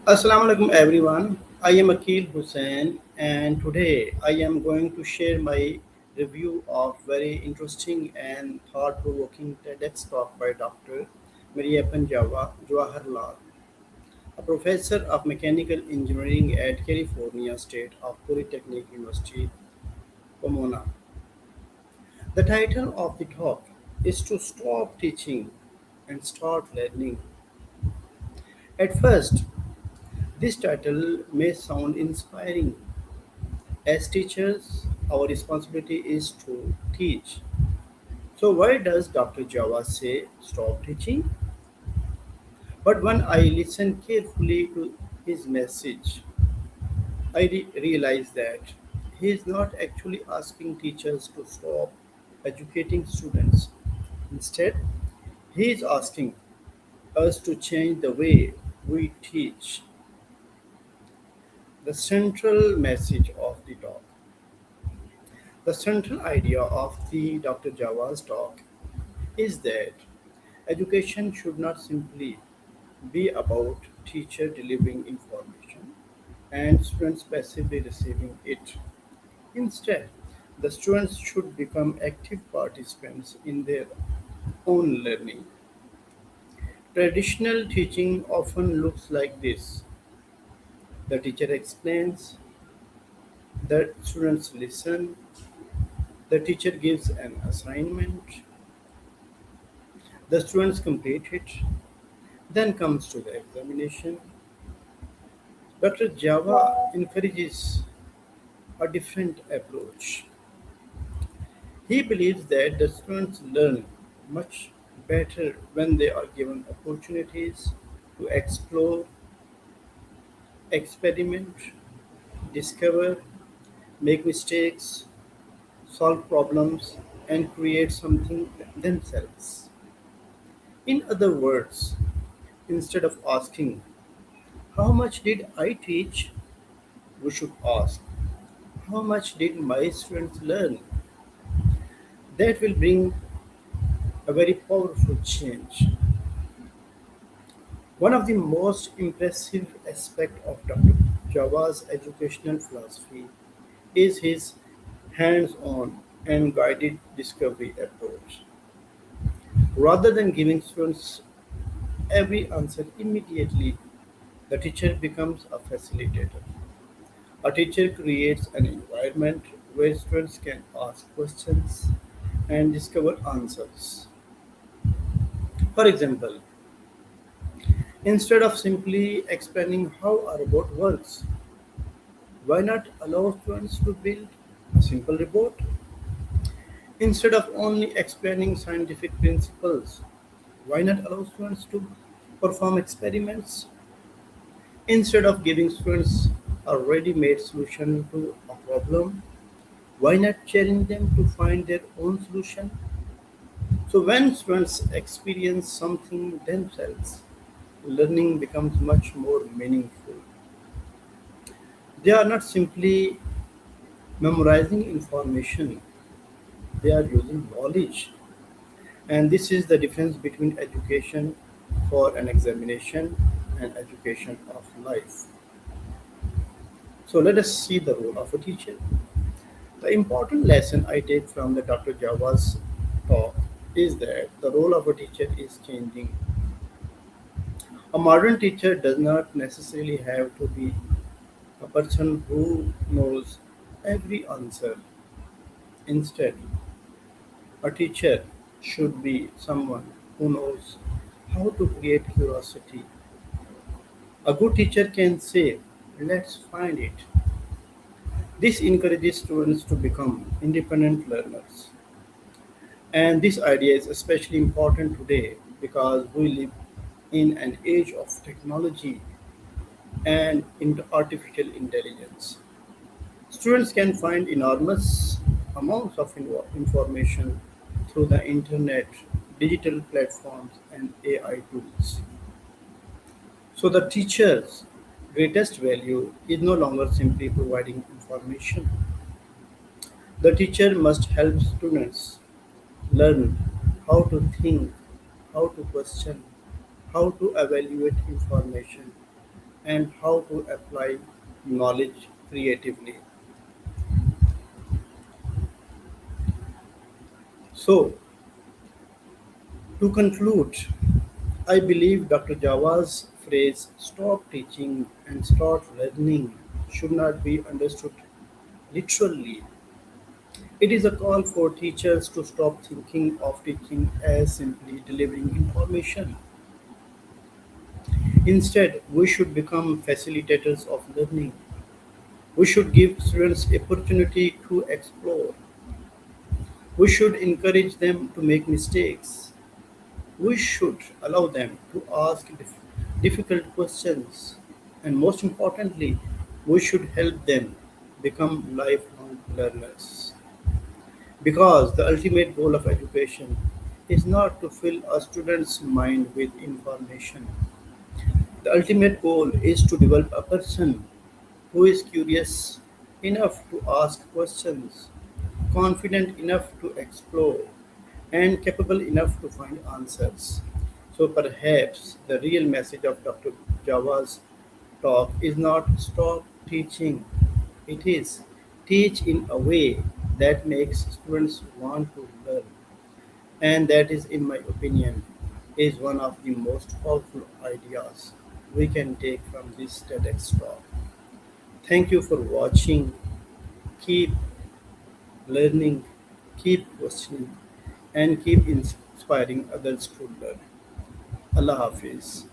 Assalamu alaikum everyone. I am Akil Hussain and today I am going to share my review of very interesting and thought-provoking TEDx talk by Dr. Mariappan Jawaharlal, a professor of mechanical engineering at California State of Polytechnic University, Pomona. The title of the talk is to stop teaching and start learning. At first, this title may sound inspiring. As teachers, our responsibility is to teach. So, why does Dr. Java say stop teaching? But when I listen carefully to his message, I realize that he is not actually asking teachers to stop educating students. Instead, he is asking us to change the way we teach. The central message of the talk. The central idea of the Dr. Java's talk is that education should not simply be about teacher delivering information and students passively receiving it. Instead, the students should become active participants in their own learning. Traditional teaching often looks like this. The teacher explains, the students listen, the teacher gives an assignment, the students complete it, then comes to the examination. Dr. Java encourages a different approach. He believes that the students learn much better when they are given opportunities to explore, experiment, discover, make mistakes, solve problems, and create something themselves. In other words, instead of asking, how much did I teach? We should ask, how much did my students learn? That will bring a very powerful change. One of the most impressive aspects of Dr. Java's educational philosophy is his hands-on and guided discovery approach. Rather than giving students every answer immediately, the teacher becomes a facilitator. A teacher creates an environment where students can ask questions and discover answers. For example, instead of simply explaining how a robot works, why not allow students to build a simple robot? Instead of only explaining scientific principles, why not allow students to perform experiments? Instead of giving students a ready made solution to a problem, why not challenge them to find their own solution? So, when students experience something themselves, learning becomes much more meaningful. They are not simply memorizing information, they are using knowledge. And this is the difference between education for an examination and education of life. So let us see the role of a teacher. The important lesson I take from the Dr. Java's talk is that the role of a teacher is changing. A modern teacher does not necessarily have to be a person who knows every answer. Instead, a teacher should be someone who knows how to create curiosity. A good teacher can say, let's find it. This encourages students to become independent learners. And this idea is especially important today because we live in an age of technology and artificial intelligence. Students can find enormous amounts of information through the internet, digital platforms, and AI tools. So the teacher's greatest value is no longer simply providing information. The teacher must help students learn how to think, how to question, how to evaluate information, and how to apply knowledge creatively. So, to conclude, I believe Dr. Jawa's phrase stop teaching and start learning should not be understood literally. It is a call for teachers to stop thinking of teaching as simply delivering information. Instead, we should become facilitators of learning. We should give students opportunity to explore. We should encourage them to make mistakes. We should allow them to ask difficult questions. And most importantly, we should help them become lifelong learners. Because the ultimate goal of education is not to fill a student's mind with information. The ultimate goal is to develop a person who is curious enough to ask questions, confident enough to explore, and capable enough to find answers. So perhaps the real message of Dr. Java's talk is not stop teaching, it is teach in a way that makes students want to learn. And that is, in my opinion, is one of the most powerful ideas we can take from this TEDx talk. Thank you for watching. Keep learning, keep questioning, and keep inspiring others to learn. Allah Hafiz.